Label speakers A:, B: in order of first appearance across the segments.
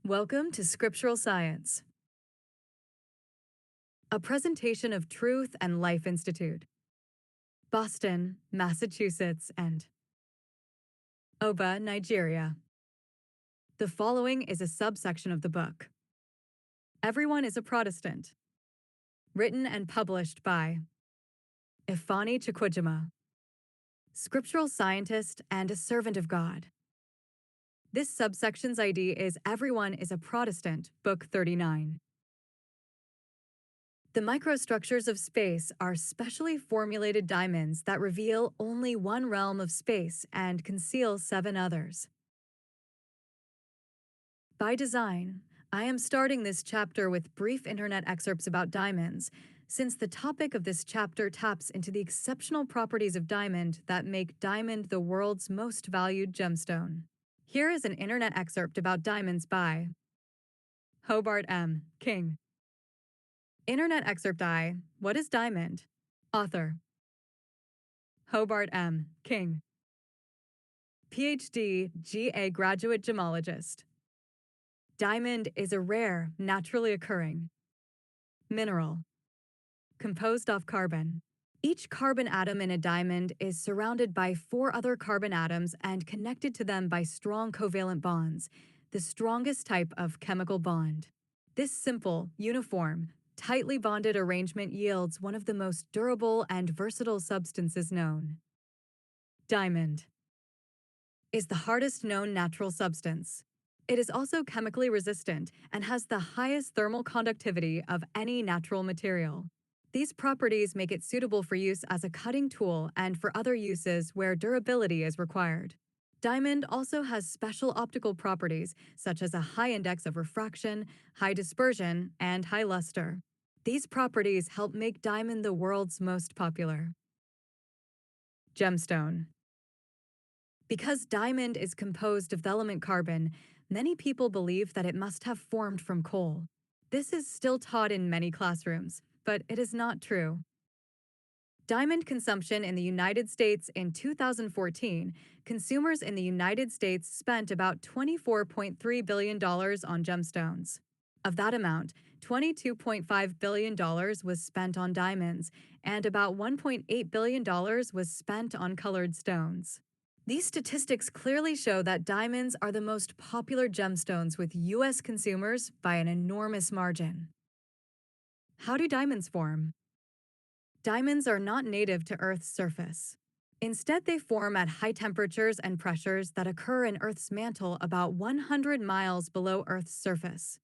A: Welcome to Scriptural Science, a presentation of Truth and Life Institute, Boston, Massachusetts, and Oba, Nigeria. The following is a subsection of the book. Everyone is a Protestant. Written and published by Ifeanyi Chukwujima, scriptural scientist and a servant of God. This subsection's ID is Everyone is a Protestant, Book 39. The microstructures of space are specially formulated diamonds that reveal only one realm of space and conceal 7 others. By design, I am starting this chapter with brief internet excerpts about diamonds, since the topic of this chapter taps into the exceptional properties of diamond that make diamond the world's most valued gemstone. Here is an internet excerpt about diamonds by Hobart M. King. Internet excerpt I. What is diamond? Author Hobart M. King. PhD, GA graduate gemologist. Diamond is a rare, naturally occurring mineral composed of carbon. Each carbon atom in a diamond is surrounded by 4 other carbon atoms and connected to them by strong covalent bonds, the strongest type of chemical bond. This simple, uniform, tightly bonded arrangement yields one of the most durable and versatile substances known. Diamond is the hardest known natural substance. It is also chemically resistant and has the highest thermal conductivity of any natural material. These properties make it suitable for use as a cutting tool and for other uses where durability is required. Diamond also has special optical properties such as a high index of refraction, high dispersion, and high luster. These properties help make diamond the world's most popular gemstone. Because diamond is composed of the element carbon, many people believe that it must have formed from coal. This is still taught in many classrooms, but it is not true. Diamond consumption in the United States in 2014, consumers in the United States spent about $24.3 billion on gemstones. Of that amount, $22.5 billion was spent on diamonds, and about $1.8 billion was spent on colored stones. These statistics clearly show that diamonds are the most popular gemstones with U.S. consumers by an enormous margin. How do diamonds form? Diamonds are not native to Earth's surface. Instead, they form at high temperatures and pressures that occur in Earth's mantle about 100 miles below Earth's surface.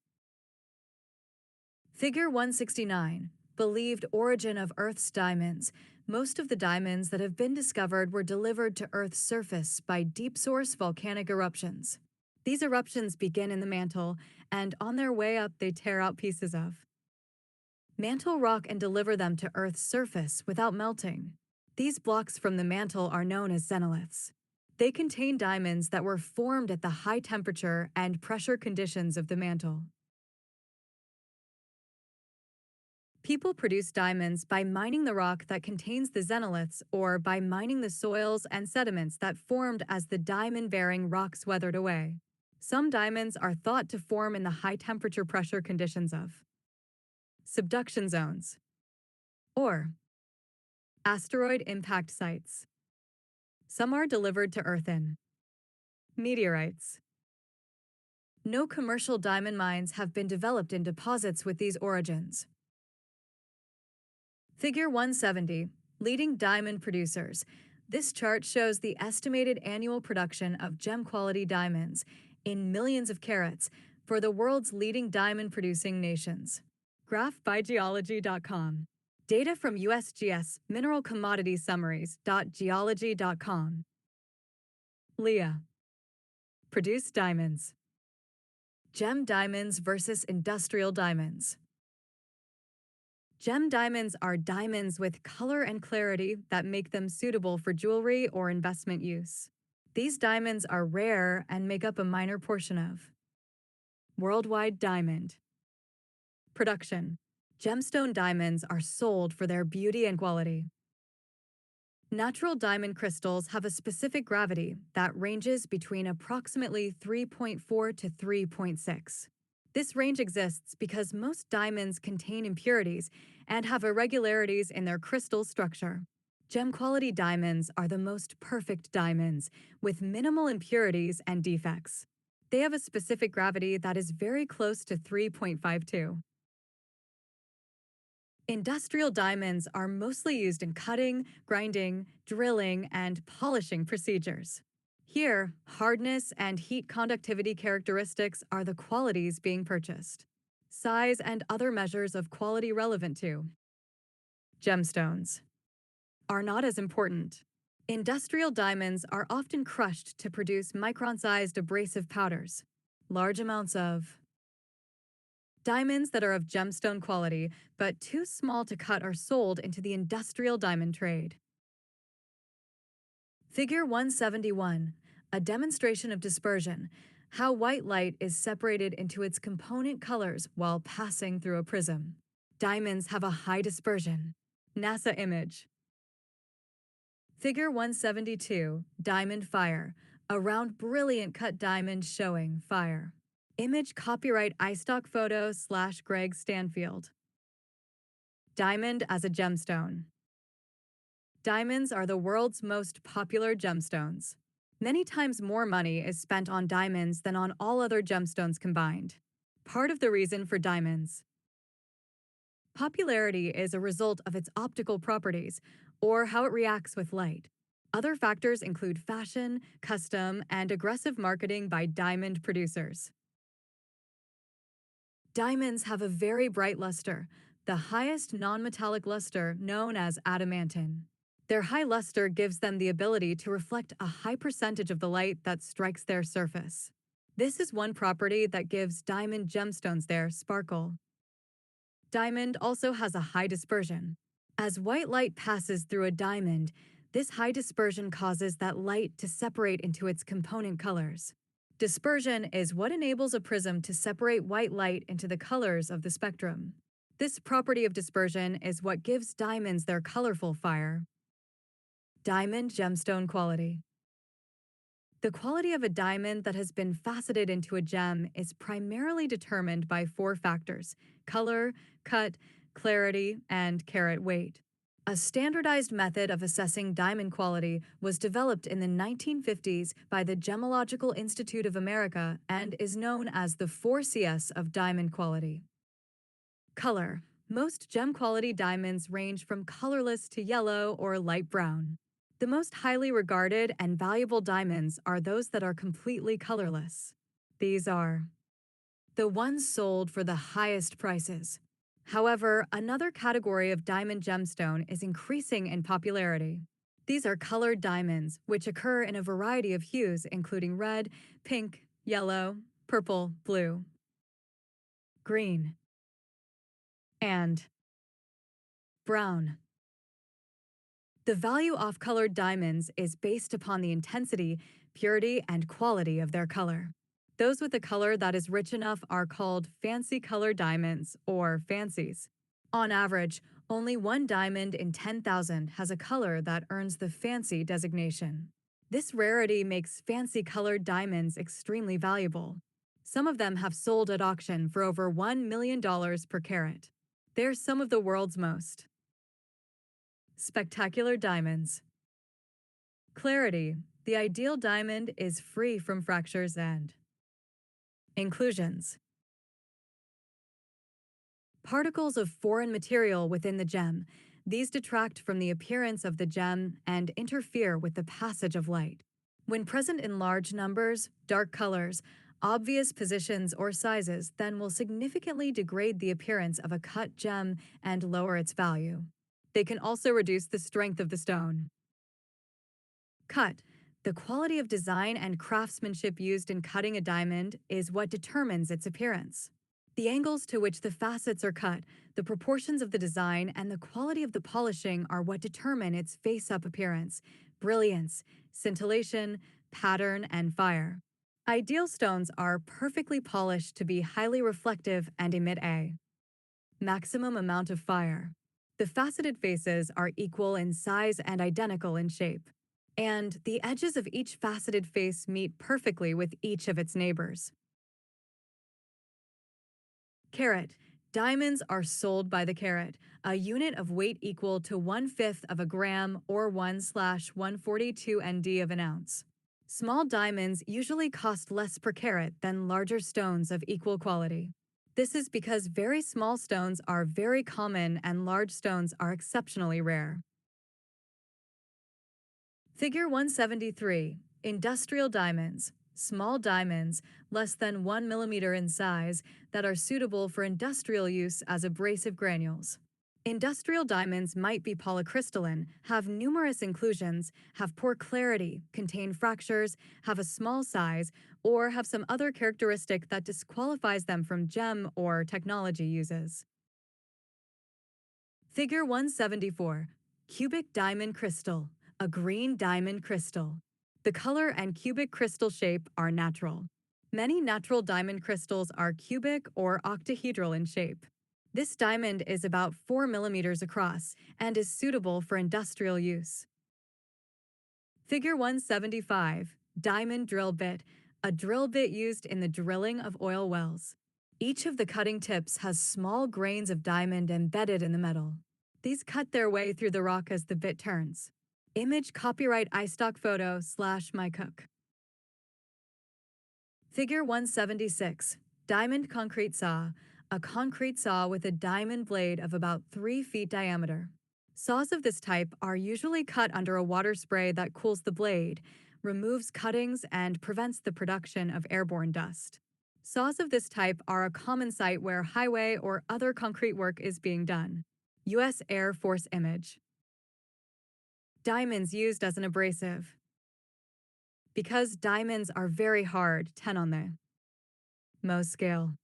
A: Figure 169, believed origin of Earth's diamonds. Most of the diamonds that have been discovered were delivered to Earth's surface by deep-source volcanic eruptions. These eruptions begin in the mantle, and on their way up they tear out pieces of mantle rock and deliver them to Earth's surface without melting. These blocks from the mantle are known as xenoliths. They contain diamonds that were formed at the high temperature and pressure conditions of the mantle. People produce diamonds by mining the rock that contains the xenoliths or by mining the soils and sediments that formed as the diamond-bearing rocks weathered away. Some diamonds are thought to form in the high-temperature pressure conditions of subduction zones or asteroid impact sites. Some are delivered to Earth in meteorites. No commercial diamond mines have been developed in deposits with these origins. Figure 170, leading diamond producers. This chart shows the estimated annual production of gem-quality diamonds in millions of carats for the world's leading diamond-producing nations. Graph by geology.com. Data from USGS Mineral Commodity Summaries.geology.com. Leah. Produce diamonds. Gem diamonds versus industrial diamonds. Gem diamonds are diamonds with color and clarity that make them suitable for jewelry or investment use. These diamonds are rare and make up a minor portion of worldwide diamond production. Gemstone diamonds are sold for their beauty and quality. Natural diamond crystals have a specific gravity that ranges between approximately 3.4 to 3.6. This range exists because most diamonds contain impurities and have irregularities in their crystal structure. Gem quality diamonds are the most perfect diamonds, with minimal impurities and defects. They have a specific gravity that is very close to 3.52. Industrial diamonds are mostly used in cutting, grinding, drilling, and polishing procedures. Here, hardness and heat conductivity characteristics are the qualities being purchased. Size and other measures of quality relevant to gemstones are not as important. Industrial diamonds are often crushed to produce micron-sized abrasive powders. Large amounts of diamonds that are of gemstone quality but too small to cut are sold into the industrial diamond trade. Figure 171, a demonstration of dispersion, how white light is separated into its component colors while passing through a prism. Diamonds have a high dispersion. NASA image. Figure 172, diamond fire, a round brilliant cut diamond showing fire. Image copyright iStock photo / Greg Stanfield. Diamond as a gemstone. Diamonds are the world's most popular gemstones. Many times more money is spent on diamonds than on all other gemstones combined. Part of the reason for diamonds' popularity is a result of its optical properties, or how it reacts with light. Other factors include fashion, custom, and aggressive marketing by diamond producers. Diamonds have a very bright luster, the highest non-metallic luster known as adamantine. Their high luster gives them the ability to reflect a high percentage of the light that strikes their surface. This is one property that gives diamond gemstones their sparkle. Diamond also has a high dispersion. As white light passes through a diamond, this high dispersion causes that light to separate into its component colors. Dispersion is what enables a prism to separate white light into the colors of the spectrum. This property of dispersion is what gives diamonds their colorful fire. Diamond gemstone quality. The quality of a diamond that has been faceted into a gem is primarily determined by 4 factors: color, cut, clarity, and carat weight. A standardized method of assessing diamond quality was developed in the 1950s by the Gemological Institute of America and is known as the 4CS of diamond quality. Color. Most gem quality diamonds range from colorless to yellow or light brown. The most highly regarded and valuable diamonds are those that are completely colorless. These are the ones sold for the highest prices. However, another category of diamond gemstone is increasing in popularity. These are colored diamonds, which occur in a variety of hues, including red, pink, yellow, purple, blue, green, and brown. The value of colored diamonds is based upon the intensity, purity, and quality of their color. Those with a color that is rich enough are called fancy color diamonds, or fancies. On average, only one diamond in 10,000 has a color that earns the fancy designation. This rarity makes fancy colored diamonds extremely valuable. Some of them have sold at auction for over $1 million per carat. They're some of the world's most spectacular diamonds. Clarity. The ideal diamond is free from fractures and inclusions. Particles of foreign material within the gem. These detract from the appearance of the gem and interfere with the passage of light. When present in large numbers, dark colors, obvious positions or sizes then will significantly degrade the appearance of a cut gem and lower its value. They can also reduce the strength of the stone. Cut. The quality of design and craftsmanship used in cutting a diamond is what determines its appearance. The angles to which the facets are cut, the proportions of the design, and the quality of the polishing are what determine its face-up appearance, brilliance, scintillation, pattern, and fire. Ideal stones are perfectly polished to be highly reflective and emit a maximum amount of fire. The faceted faces are equal in size and identical in shape, and the edges of each faceted face meet perfectly with each of its neighbors. Carat. Diamonds are sold by the carat, a unit of weight equal to 1/5 of a gram or 1/142 ND of an ounce. Small diamonds usually cost less per carat than larger stones of equal quality. This is because very small stones are very common and large stones are exceptionally rare. Figure 173. Industrial diamonds. Small diamonds, less than 1 millimeter in size, that are suitable for industrial use as abrasive granules. Industrial diamonds might be polycrystalline, have numerous inclusions, have poor clarity, contain fractures, have a small size, or have some other characteristic that disqualifies them from gem or technology uses. Figure 174. Cubic diamond crystal, a green diamond crystal. The color and cubic crystal shape are natural. Many natural diamond crystals are cubic or octahedral in shape. This diamond is about 4 millimeters across and is suitable for industrial use. Figure 175. Diamond drill bit, a drill bit used in the drilling of oil wells. Each of the cutting tips has small grains of diamond embedded in the metal. These cut their way through the rock as the bit turns. Image copyright iStock photo / mycook. Figure 176. Diamond concrete saw, a concrete saw with a diamond blade of about 3 feet diameter. Saws of this type are usually cut under a water spray that cools the blade, removes cuttings, and prevents the production of airborne dust. Saws of this type are a common sight where highway or other concrete work is being done. U.S. Air Force image. Diamonds used as an abrasive. Because diamonds are very hard, 10 on the Mohs scale.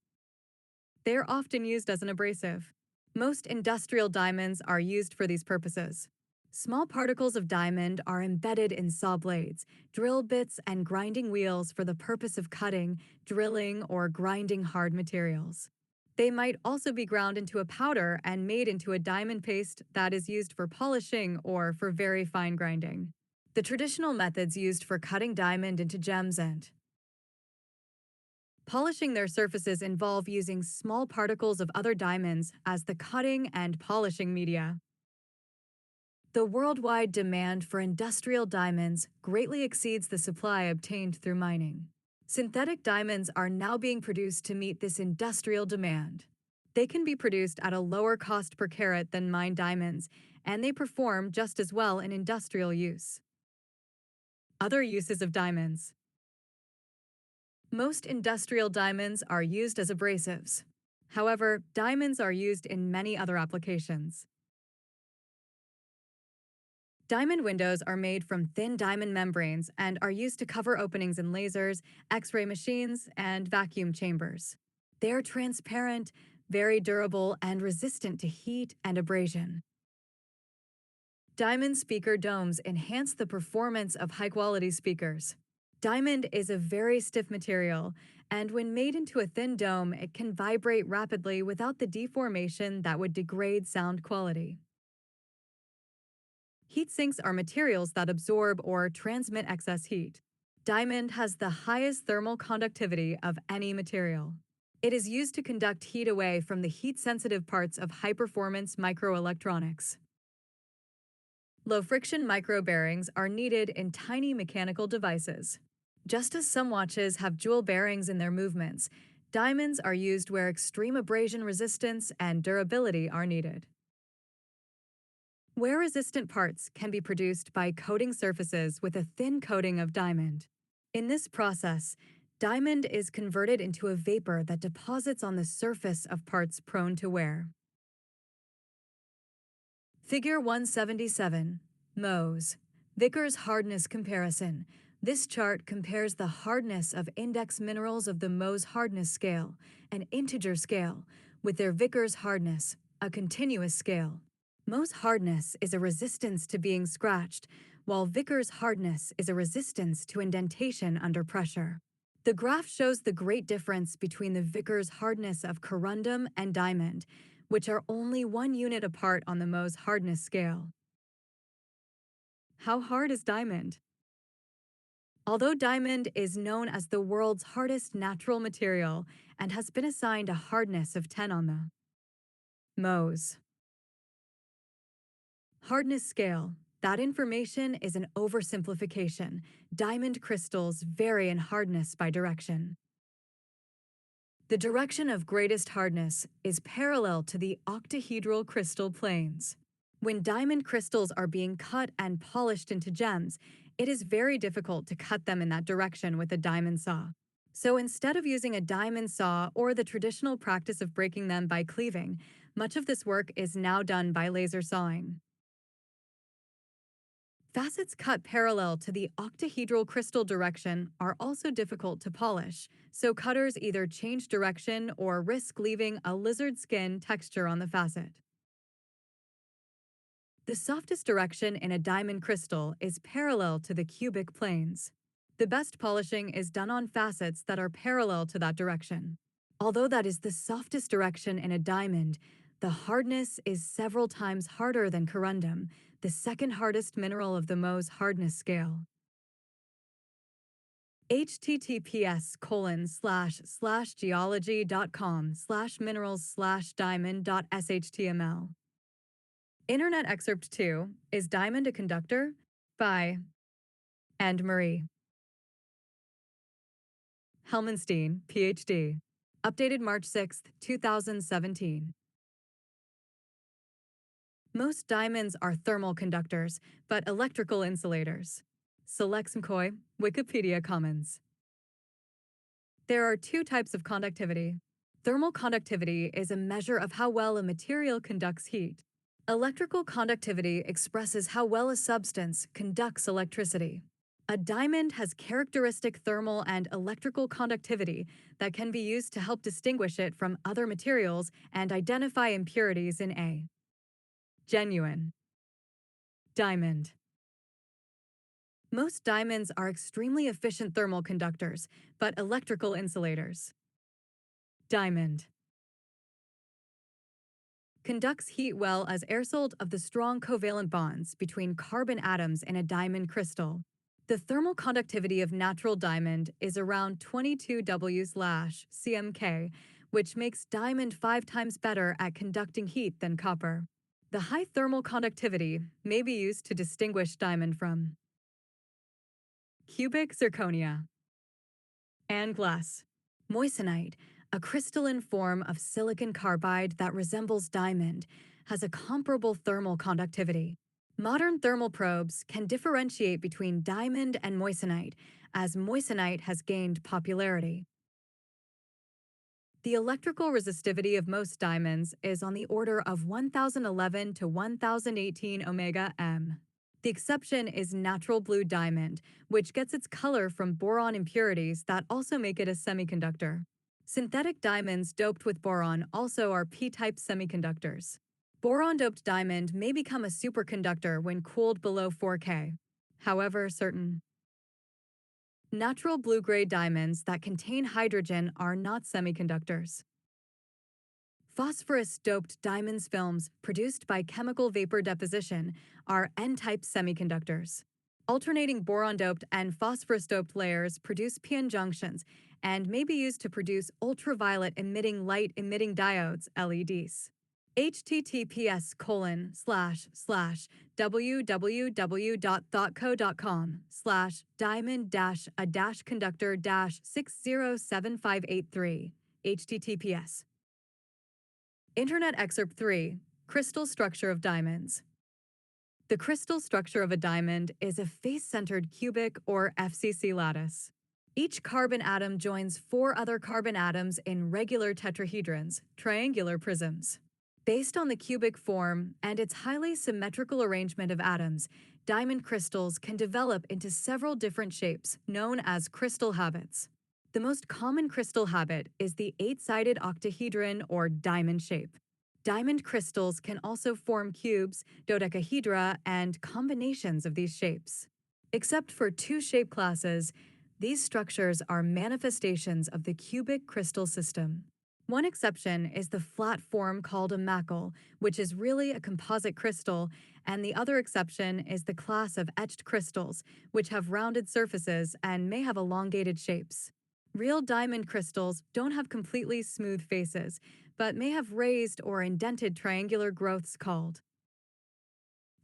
A: They are often used as an abrasive. Most industrial diamonds are used for these purposes. Small particles of diamond are embedded in saw blades, drill bits, and grinding wheels for the purpose of cutting, drilling, or grinding hard materials. They might also be ground into a powder and made into a diamond paste that is used for polishing or for very fine grinding. The traditional methods used for cutting diamond into gems and polishing their surfaces involve using small particles of other diamonds as the cutting and polishing media. The worldwide demand for industrial diamonds greatly exceeds the supply obtained through mining. Synthetic diamonds are now being produced to meet this industrial demand. They can be produced at a lower cost per carat than mined diamonds, and they perform just as well in industrial use. Other uses of diamonds. Most industrial diamonds are used as abrasives. However, diamonds are used in many other applications. Diamond windows are made from thin diamond membranes and are used to cover openings in lasers, X-ray machines, and vacuum chambers. They are transparent, very durable, and resistant to heat and abrasion. Diamond speaker domes enhance the performance of high-quality speakers. Diamond is a very stiff material, and when made into a thin dome, it can vibrate rapidly without the deformation that would degrade sound quality. Heat sinks are materials that absorb or transmit excess heat. Diamond has the highest thermal conductivity of any material. It is used to conduct heat away from the heat-sensitive parts of high-performance microelectronics. Low-friction microbearings are needed in tiny mechanical devices. Just as some watches have jewel bearings in their movements, diamonds are used where extreme abrasion resistance and durability are needed. Wear-resistant parts can be produced by coating surfaces with a thin coating of diamond. In this process, diamond is converted into a vapor that deposits on the surface of parts prone to wear. Figure 177. Mohs. Vickers hardness comparison. This chart compares the hardness of index minerals of the Mohs hardness scale, an integer scale, with their Vickers hardness, a continuous scale. Mohs hardness is a resistance to being scratched, while Vickers hardness is a resistance to indentation under pressure. The graph shows the great difference between the Vickers hardness of corundum and diamond, which are only 1 unit apart on the Mohs hardness scale. How hard is diamond? Although diamond is known as the world's hardest natural material and has been assigned a hardness of 10 on the Mohs hardness scale, that information is an oversimplification. Diamond crystals vary in hardness by direction. The direction of greatest hardness is parallel to the octahedral crystal planes. When diamond crystals are being cut and polished into gems, it is very difficult to cut them in that direction with a diamond saw. So instead of using a diamond saw or the traditional practice of breaking them by cleaving, much of this work is now done by laser sawing. Facets cut parallel to the octahedral crystal direction are also difficult to polish, so cutters either change direction or risk leaving a lizard skin texture on the facet. The softest direction in a diamond crystal is parallel to the cubic planes. The best polishing is done on facets that are parallel to that direction. Although that is the softest direction in a diamond, the hardness is several times harder than corundum, the second hardest mineral of the Mohs hardness scale. https://geology.com/minerals/diamond.shtml. Internet Excerpt 2, Is Diamond a Conductor? By and Marie Helmenstein, PhD. Updated March 6, 2017. Most diamonds are thermal conductors, but electrical insulators. Select McCoy, Wikipedia Commons. There are two types of conductivity. Thermal conductivity is a measure of how well a material conducts heat. Electrical conductivity expresses how well a substance conducts electricity. A diamond has characteristic thermal and electrical conductivity that can be used to help distinguish it from other materials and identify impurities in a genuine diamond. Most diamonds are extremely efficient thermal conductors, but electrical insulators. Diamond conducts heat well as a result of the strong covalent bonds between carbon atoms in a diamond crystal. The thermal conductivity of natural diamond is around 22 W/cmK, which makes diamond 5 times better at conducting heat than copper. The high thermal conductivity may be used to distinguish diamond from cubic zirconia and glass. Moissanite, a crystalline form of silicon carbide that resembles diamond, has a comparable thermal conductivity. Modern thermal probes can differentiate between diamond and moissanite, as moissanite has gained popularity. The electrical resistivity of most diamonds is on the order of 1011 to 1018 omega m. The exception is natural blue diamond, which gets its color from boron impurities that also make it a semiconductor. Synthetic diamonds doped with boron also are p-type semiconductors. Boron-doped diamond may become a superconductor when cooled below 4K. However, certain natural blue-gray diamonds that contain hydrogen are not semiconductors. Phosphorus-doped diamonds films produced by chemical vapor deposition are N-type semiconductors. Alternating boron-doped and phosphorus-doped layers produce p-n junctions and may be used to produce ultraviolet emitting light emitting diodes, LEDs. https://www.thoughtco.com/diamond-a-conductor-607583 https. Internet Excerpt 3, Crystal Structure of Diamonds. The crystal structure of a diamond is a face-centered cubic or FCC lattice. Each carbon atom joins 4 other carbon atoms in regular tetrahedrons, triangular prisms. Based on the cubic form and its highly symmetrical arrangement of atoms, diamond crystals can develop into several different shapes, known as crystal habits. The most common crystal habit is the 8-sided octahedron or diamond shape. Diamond crystals can also form cubes, dodecahedra, and combinations of these shapes. Except for 2 shape classes, these structures are manifestations of the cubic crystal system. One exception is the flat form called a macule, which is really a composite crystal, and the other exception is the class of etched crystals, which have rounded surfaces and may have elongated shapes. Real diamond crystals don't have completely smooth faces, but may have raised or indented triangular growths called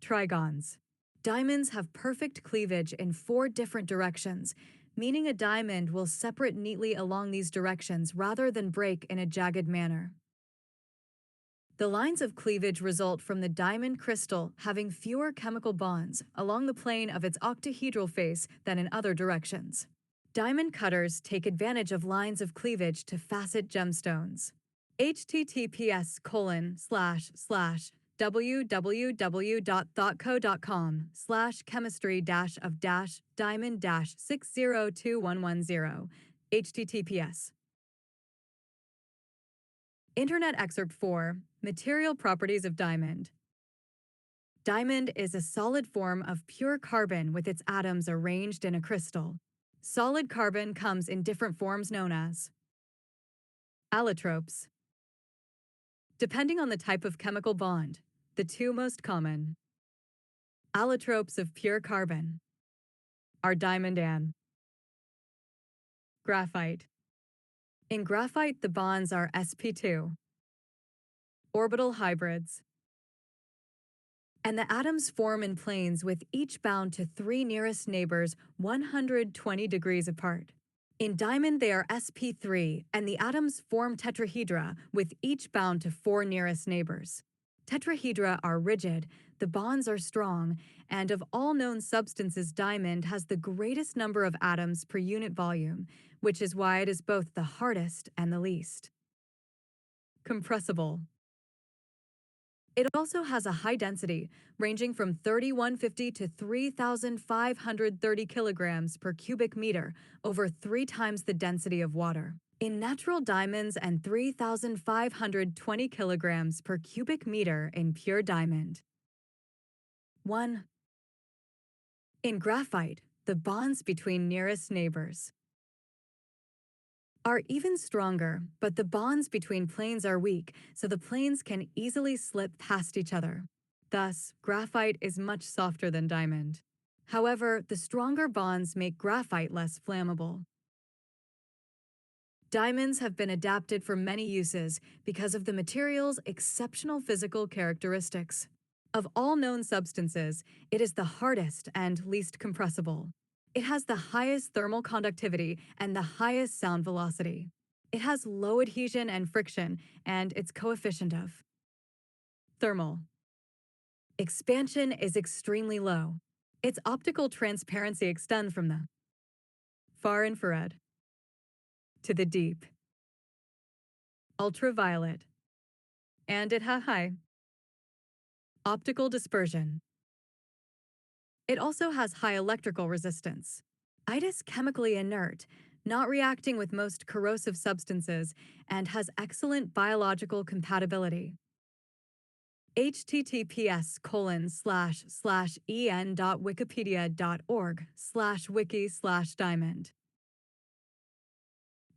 A: trigons. Diamonds have perfect cleavage in 4 different directions, meaning a diamond will separate neatly along these directions rather than break in a jagged manner. The lines of cleavage result from the diamond crystal having fewer chemical bonds along the plane of its octahedral face than in other directions. Diamond cutters take advantage of lines of cleavage to facet gemstones. https://www.thoughtco.com/chemistry-of-diamond-602110 https. Internet Excerpt 4 Material Properties of Diamond. Diamond is a solid form of pure carbon with its atoms arranged in a crystal. Solid carbon comes in different forms known as allotropes. Depending on the type of chemical bond, the 2 most common allotropes of pure carbon are diamond and graphite. In graphite, the bonds are sp2, orbital hybrids, and the atoms form in planes with each bound to 3 nearest neighbors 120 degrees apart. In diamond, they are sp3, and the atoms form tetrahedra with each bound to 4 nearest neighbors. Tetrahedra are rigid, the bonds are strong, and of all known substances, diamond has the greatest number of atoms per unit volume, which is why it is both the hardest and the least compressible. It also has a high density, ranging from 3,150 to 3,530 kilograms per cubic meter, over 3 times the density of water. In natural diamonds and 3,520 kilograms per cubic meter in pure diamond. 1. In graphite, the bonds between nearest neighbors are even stronger, but the bonds between planes are weak, so the planes can easily slip past each other. Thus, graphite is much softer than diamond. However, the stronger bonds make graphite less flammable. Diamonds have been adapted for many uses because of the material's exceptional physical characteristics. Of all known substances, it is the hardest and least compressible. It has the highest thermal conductivity and the highest sound velocity. It has low adhesion and friction, and its coefficient of thermal expansion is extremely low. Its optical transparency extends from the far infrared to the deep ultraviolet, and it has high optical dispersion. It also has high electrical resistance. It is chemically inert, not reacting with most corrosive substances, and has excellent biological compatibility. https://en.wikipedia.org/wiki/diamond.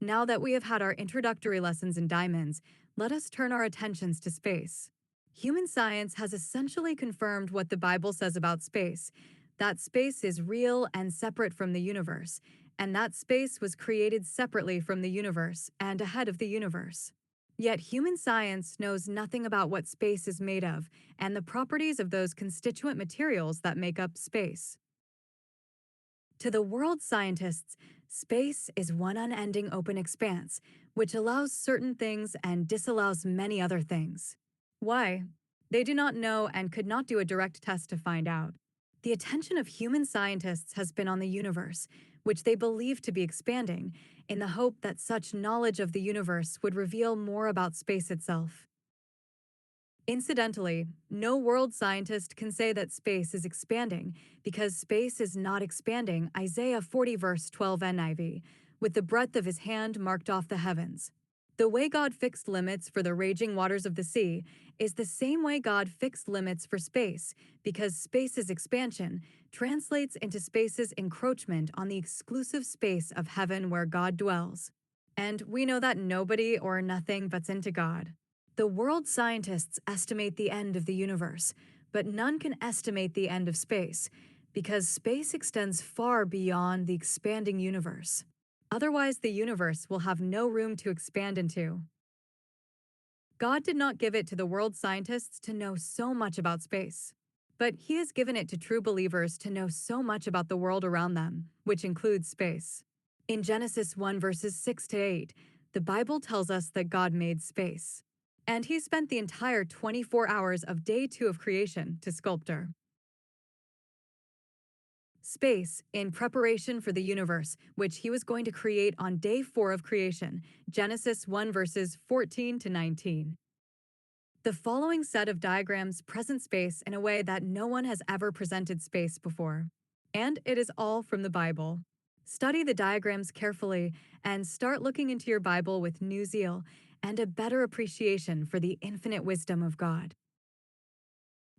A: Now that we have had our introductory lessons in diamonds, let us turn our attentions to space. Human science has essentially confirmed what the Bible says about space, that space is real and separate from the universe, and that space was created separately from the universe and ahead of the universe. Yet human science knows nothing about what space is made of and the properties of those constituent materials that make up space. To the world scientists, space is one unending open expanse, which allows certain things and disallows many other things. Why? They do not know and could not do a direct test to find out. The attention of human scientists has been on the universe, which they believe to be expanding, in the hope that such knowledge of the universe would reveal more about space itself. Incidentally, no world scientist can say that space is expanding because space is not expanding, Isaiah 40 verse 12 NIV, with the breadth of his hand marked off the heavens. The way God fixed limits for the raging waters of the sea is the same way God fixed limits for space, because space's expansion translates into space's encroachment on the exclusive space of heaven where God dwells. And we know that nobody or nothing butts into God. The world scientists estimate the end of the universe, but none can estimate the end of space, because space extends far beyond the expanding universe. Otherwise, the universe will have no room to expand into. God did not give it to the world scientists to know so much about space, but He has given it to true believers to know so much about the world around them, which includes space. In Genesis 1 verses 6 to 8, the Bible tells us that God made space, and He spent the entire 24 hours of day 2 of creation to sculpture space in preparation for the universe, which He was going to create on day 4 of creation, Genesis 1 verses 14 to 19. The following set of diagrams present space in a way that no one has ever presented space before. And it is all from the Bible. Study the diagrams carefully and start looking into your Bible with new zeal and a better appreciation for the infinite wisdom of God.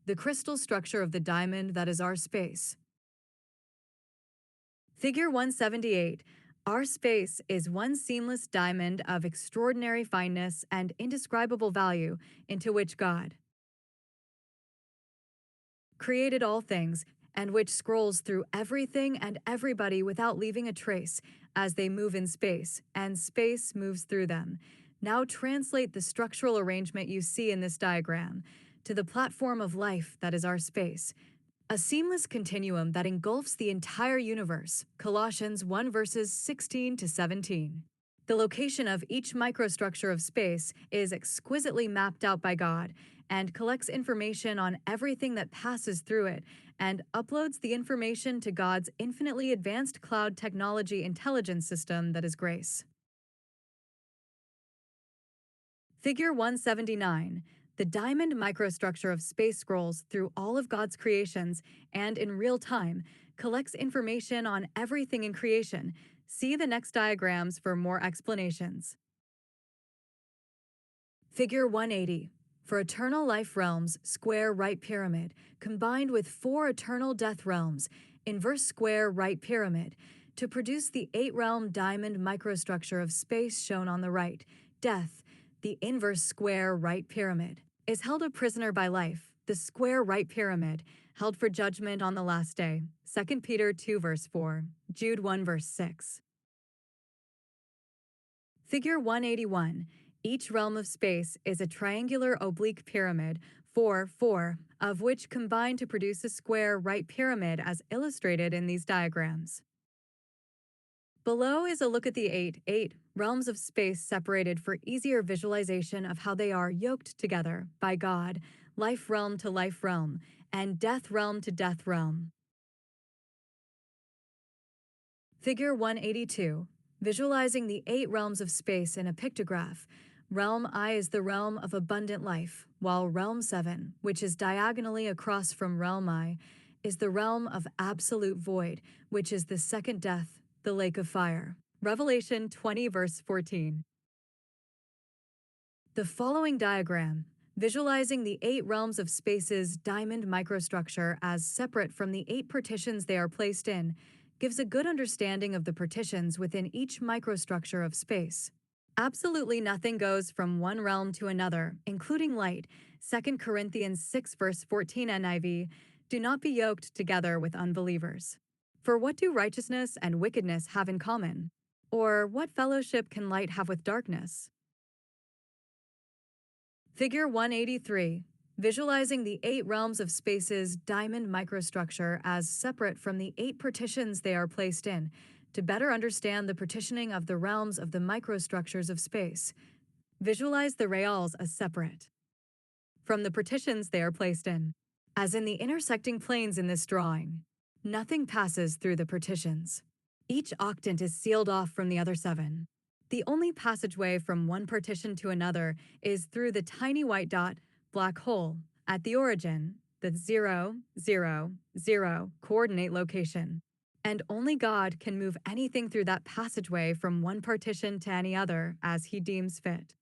A: The crystal structure of the diamond that is our space. Figure 178. Our space is one seamless diamond of extraordinary fineness and indescribable value into which God created all things, and which scrolls through everything and everybody without leaving a trace as they move in space, and space moves through them. Now translate the structural arrangement you see in this diagram to the platform of life that is our space. A seamless continuum that engulfs the entire universe. Colossians 1 verses 16 to 17. The location of each microstructure of space is exquisitely mapped out by God and collects information on everything that passes through it and uploads the information to God's infinitely advanced cloud technology intelligence system that is grace. Figure 179. The diamond microstructure of space scrolls through all of God's creations and in real time collects information on everything in creation. See the next diagrams for more explanations. Figure 180. For eternal life realms, square right pyramid, combined with 4 eternal death realms, inverse square right pyramid, to produce the 8-realm diamond microstructure of space shown on the right, death, the inverse square right pyramid, is held a prisoner by life, the square right pyramid, held for judgment on the last day, 2 Peter 2 verse 4, Jude 1 verse 6. Figure 181. Each realm of space is a triangular oblique pyramid, 4, 4, of which combine to produce a square right pyramid as illustrated in these diagrams. Below is a look at the 8 realms of space separated for easier visualization of how they are yoked together by God, life realm to life realm, and death realm to death realm. Figure 182. Visualizing the 8 realms of space in a pictograph. Realm I is the realm of abundant life, while Realm 7, which is diagonally across from Realm I, is the realm of absolute void, which is the second death, the lake of fire. Revelation 20 verse 14. The following diagram, visualizing the 8 realms of space's diamond microstructure as separate from the 8 partitions they are placed in, gives a good understanding of the partitions within each microstructure of space. Absolutely nothing goes from one realm to another, including light. 2 Corinthians 6 verse 14 NIV, do not be yoked together with unbelievers. For what do righteousness and wickedness have in common? Or what fellowship can light have with darkness? Figure 183. Visualizing the 8 realms of space's diamond microstructure as separate from the 8 partitions they are placed in, to better understand the partitioning of the realms of the microstructures of space. Visualize the reals as separate from the partitions they are placed in, as in the intersecting planes in this drawing. Nothing passes through the partitions. Each octant is sealed off from the other 7. The only passageway from one partition to another is through the tiny white dot, black hole, at the origin, the 0, 0, 0 coordinate location. And only God can move anything through that passageway from one partition to any other as He deems fit.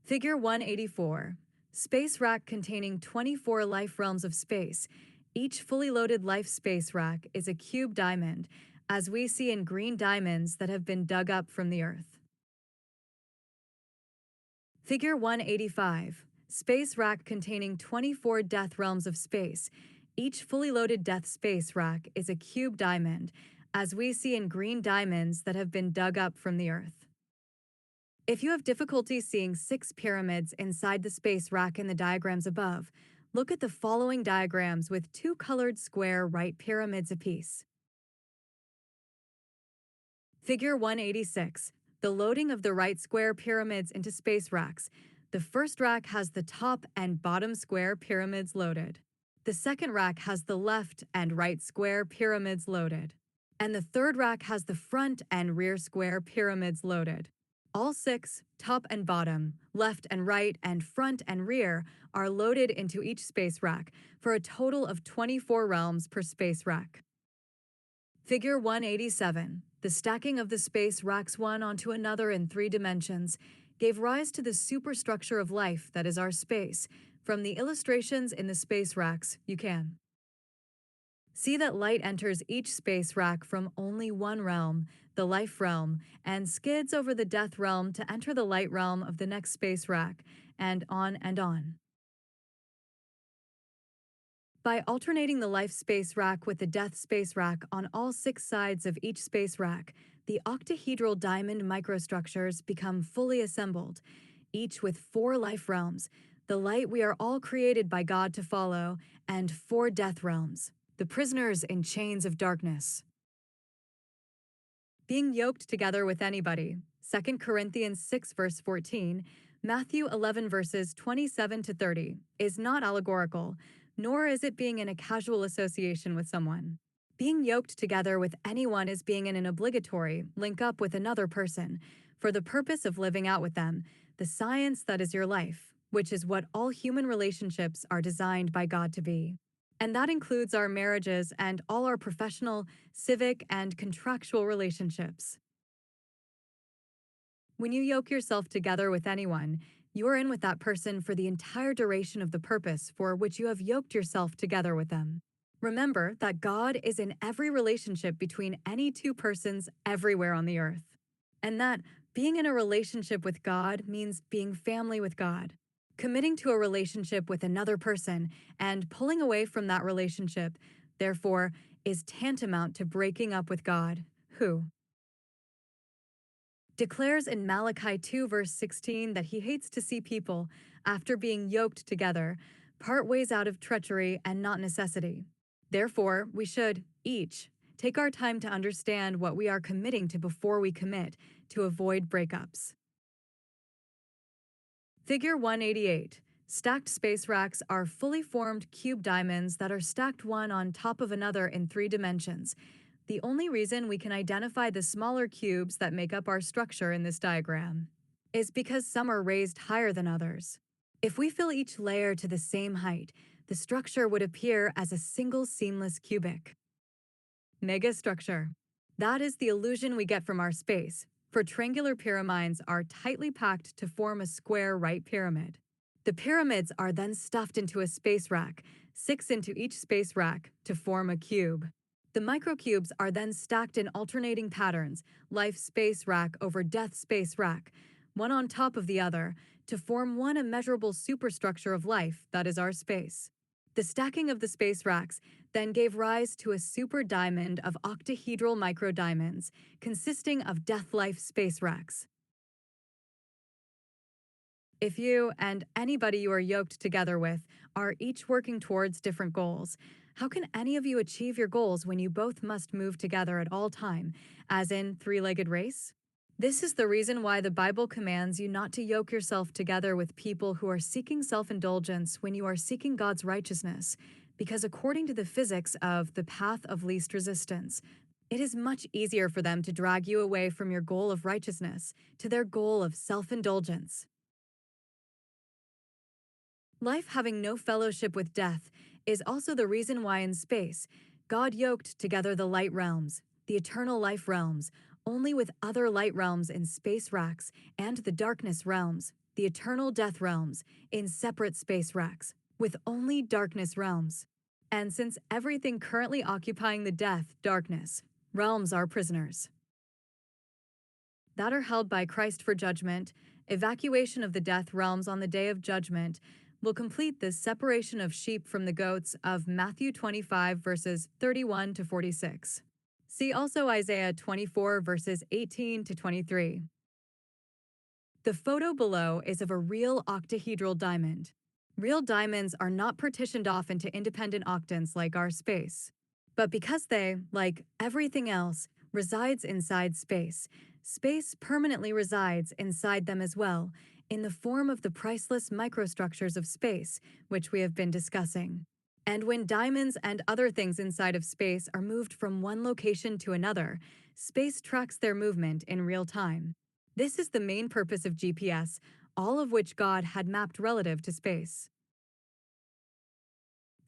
A: Figure 184. Space rack containing 24 life realms of space. Each fully loaded life space rack is a cube diamond, as we see in green diamonds that have been dug up from the Earth. Figure 185. Space rack containing 24 death realms of space. Each fully loaded death space rack is a cube diamond, as we see in green diamonds that have been dug up from the Earth. If you have difficulty seeing 6 pyramids inside the space rack in the diagrams above, look at the following diagrams with 2 colored square right pyramids apiece. Figure 186. The loading of the right square pyramids into space racks. The first rack has the top and bottom square pyramids loaded. The second rack has the left and right square pyramids loaded. And the third rack has the front and rear square pyramids loaded. All 6, top and bottom, left and right, and front and rear, are loaded into each space rack for a total of 24 realms per space rack. Figure 187. The stacking of the space racks one onto another in 3 dimensions gave rise to the superstructure of life that is our space. From the illustrations in the space racks, you can see that light enters each space rack from only one realm, the life realm, and skids over the death realm to enter the light realm of the next space rack, and on and on. By alternating the life space rack with the death space rack on all 6 sides of each space rack, the octahedral diamond microstructures become fully assembled, each with 4 life realms, the light we are all created by God to follow, and 4 death realms, the prisoners in chains of darkness. Being yoked together with anybody, 2 Corinthians 6 verse 14, Matthew 11 verses 27 to 30, is not allegorical, nor is it being in a casual association with someone. Being yoked together with anyone is being in an obligatory link up with another person, for the purpose of living out with them, the science that is your life, which is what all human relationships are designed by God to be. And that includes our marriages and all our professional, civic, and contractual relationships. When you yoke yourself together with anyone, you are in with that person for the entire duration of the purpose for which you have yoked yourself together with them. Remember that God is in every relationship between any 2 persons everywhere on the earth. And that being in a relationship with God means being family with God. Committing to a relationship with another person and pulling away from that relationship, therefore, is tantamount to breaking up with God, who declares in Malachi 2 verse 16 that he hates to see people, after being yoked together, part ways out of treachery and not necessity. Therefore, we should, each, take our time to understand what we are committing to before we commit, to avoid breakups. Figure 188. Stacked space racks are fully formed cube diamonds that are stacked one on top of another in 3 dimensions. The only reason we can identify the smaller cubes that make up our structure in this diagram is because some are raised higher than others. If we fill each layer to the same height, the structure would appear as a single seamless cubic megastructure. That is the illusion we get from our space, for triangular pyramids are tightly packed to form a square right pyramid. The pyramids are then stuffed into a space rack, 6 into each space rack, to form a cube. The microcubes are then stacked in alternating patterns, life space rack over death space rack, one on top of the other, to form one immeasurable superstructure of life that is our space. The stacking of the space racks then gave rise to a super diamond of octahedral microdiamonds, consisting of death-life space racks. If you and anybody you are yoked together with are each working towards different goals, how can any of you achieve your goals when you both must move together at all time, as in 3-legged race? This is the reason why the Bible commands you not to yoke yourself together with people who are seeking self-indulgence when you are seeking God's righteousness, because according to the physics of the path of least resistance, it is much easier for them to drag you away from your goal of righteousness to their goal of self-indulgence. Life having no fellowship with death is also the reason why in space, God yoked together the light realms, the eternal life realms, only with other light realms in space racks, and the darkness realms, the eternal death realms, in separate space racks, with only darkness realms. And since everything currently occupying the death, darkness, realms are prisoners that are held by Christ for judgment. Evacuation of the death realms on the day of judgment will complete this separation of sheep from the goats of Matthew 25, verses 31 to 46. See also Isaiah 24, verses 18 to 23. The photo below is of a real octahedral diamond. Real diamonds are not partitioned off into independent octants like our space. But because they, like everything else, resides inside space, space permanently resides inside them as well, in the form of the priceless microstructures of space, which we have been discussing. And when diamonds and other things inside of space are moved from one location to another, space tracks their movement in real time. This is the main purpose of GPS, all of which God had mapped relative to space.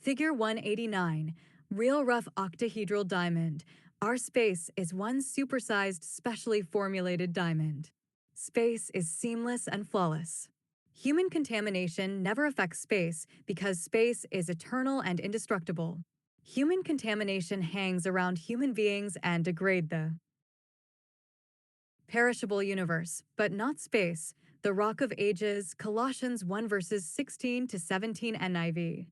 A: Figure 189, real rough octahedral diamond. Our space is one supersized, specially formulated diamond. Space is seamless and flawless. Human contamination never affects space because space is eternal and indestructible. Human contamination hangs around human beings and degrade the perishable universe, but not space. The Rock of Ages, Colossians 1 verses 16 to 17 NIV.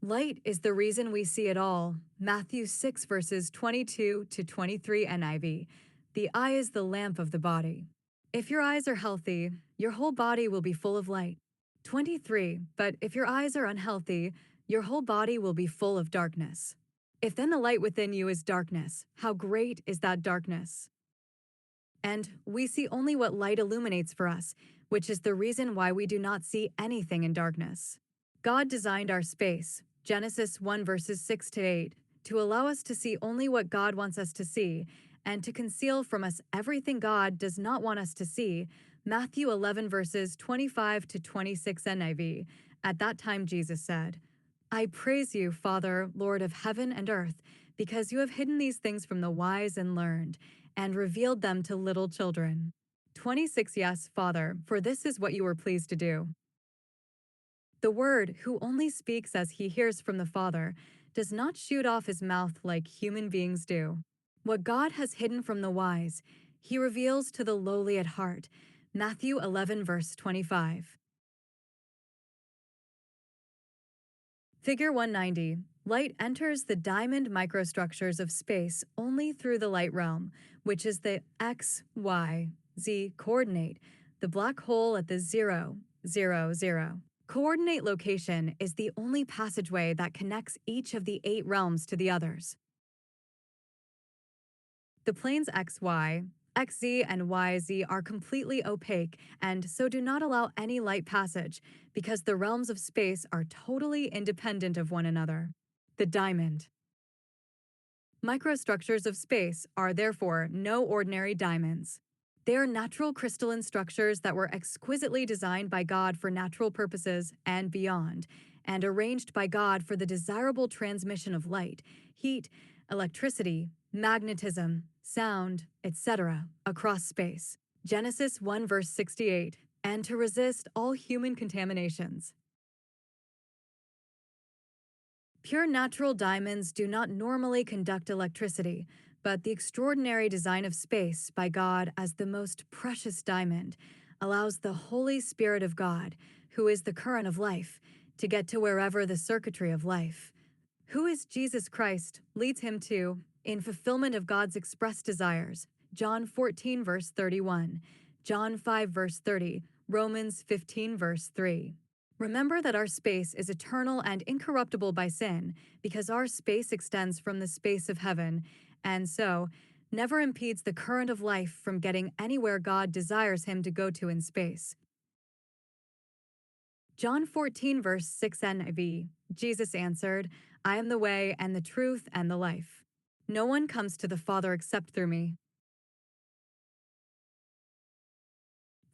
A: Light is the reason we see it all. Matthew 6 verses 22 to 23 NIV. The eye is the lamp of the body. If your eyes are healthy, your whole body will be full of light. 23. But if your eyes are unhealthy, your whole body will be full of darkness. If then the light within you is darkness, how great is that darkness? And we see only what light illuminates for us, which is the reason why we do not see anything in darkness. God designed our space, Genesis 1 verses 6 to 8, to allow us to see only what God wants us to see, and to conceal from us everything God does not want us to see, Matthew 11 verses 25 to 26 NIV. At that time Jesus said, I praise you, Father, Lord of heaven and earth, because you have hidden these things from the wise and learned, and revealed them to little children. 26 Yes, Father, for this is what you were pleased to do. The Word, who only speaks as he hears from the Father, does not shoot off his mouth like human beings do. What God has hidden from the wise, he reveals to the lowly at heart. Matthew 11 verse 25. Figure 190. Light enters the diamond microstructures of space only through the light realm, which is the x, y, z coordinate. The black hole at the 0, 0, 0 coordinate location is the only passageway that connects each of the 8 realms to the others. The planes xy, xz, and yz are completely opaque and so do not allow any light passage because the realms of space are totally independent of one another. The diamond. Microstructures of space are therefore no ordinary diamonds. They are natural crystalline structures that were exquisitely designed by God for natural purposes and beyond, and arranged by God for the desirable transmission of light, heat, electricity, magnetism, sound, etc., across space. Genesis 1 verse 68, and to resist all human contaminations. Pure natural diamonds do not normally conduct electricity, but the extraordinary design of space by God as the most precious diamond allows the Holy Spirit of God, who is the current of life, to get to wherever the circuitry of life, who is Jesus Christ, leads him to, in fulfillment of God's express desires. John 14 verse 31, John 5 verse 30, Romans 15 verse 3. Remember that our space is eternal and incorruptible by sin, because our space extends from the space of heaven, and so never impedes the current of life from getting anywhere God desires him to go to in space. John 14 verse 6 NIV, Jesus answered, I am the way and the truth and the life. No one comes to the Father except through me.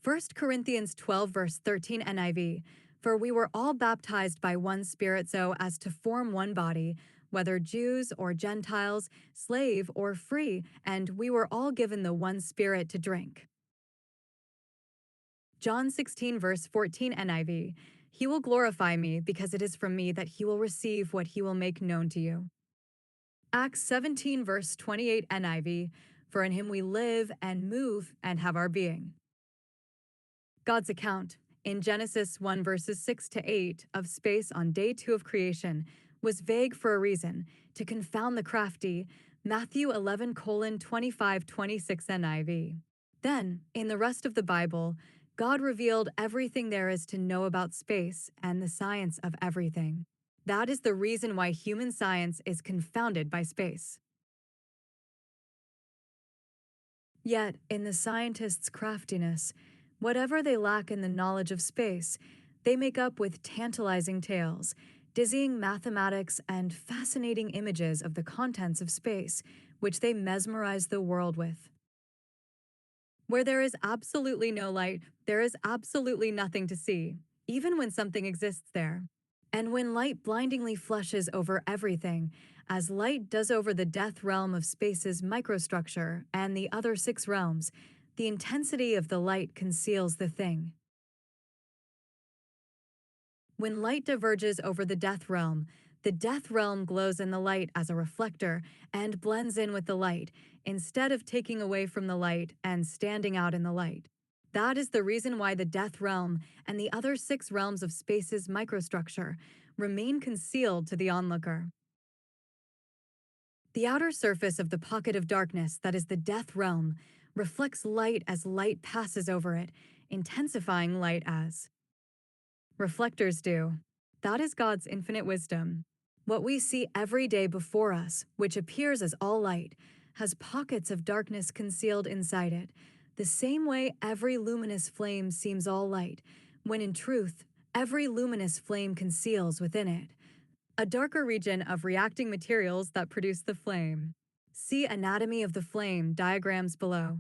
A: 1 Corinthians 12 verse 13 NIV, for we were all baptized by one Spirit so as to form one body, whether Jews or Gentiles, slave or free, and we were all given the one Spirit to drink. John 16 verse 14 NIV, he will glorify me because it is from me that he will receive what he will make known to you. Acts 17, verse 28 NIV, for in him we live and move and have our being. God's account, in Genesis 1, verses 6 to 8, of space on day 2 of creation, was vague for a reason, to confound the crafty, Matthew 11:25-26 NIV. Then, in the rest of the Bible, God revealed everything there is to know about space and the science of everything. That is the reason why human science is confounded by space. Yet, in the scientists' craftiness, whatever they lack in the knowledge of space, they make up with tantalizing tales, dizzying mathematics, and fascinating images of the contents of space, which they mesmerize the world with. Where there is absolutely no light, there is absolutely nothing to see, even when something exists there. And when light blindingly flushes over everything, as light does over the death realm of space's microstructure and the other 6 realms, the intensity of the light conceals the thing. When light diverges over the death realm glows in the light as a reflector and blends in with the light, instead of taking away from the light and standing out in the light. That is the reason why the death realm and the other 6 realms of space's microstructure remain concealed to the onlooker. The outer surface of the pocket of darkness that is the death realm reflects light as light passes over it, intensifying light as reflectors do. That is God's infinite wisdom. What we see every day before us, which appears as all light, has pockets of darkness concealed inside it, the same way every luminous flame seems all light, when in truth, every luminous flame conceals within it a darker region of reacting materials that produce the flame. See Anatomy of the Flame diagrams below.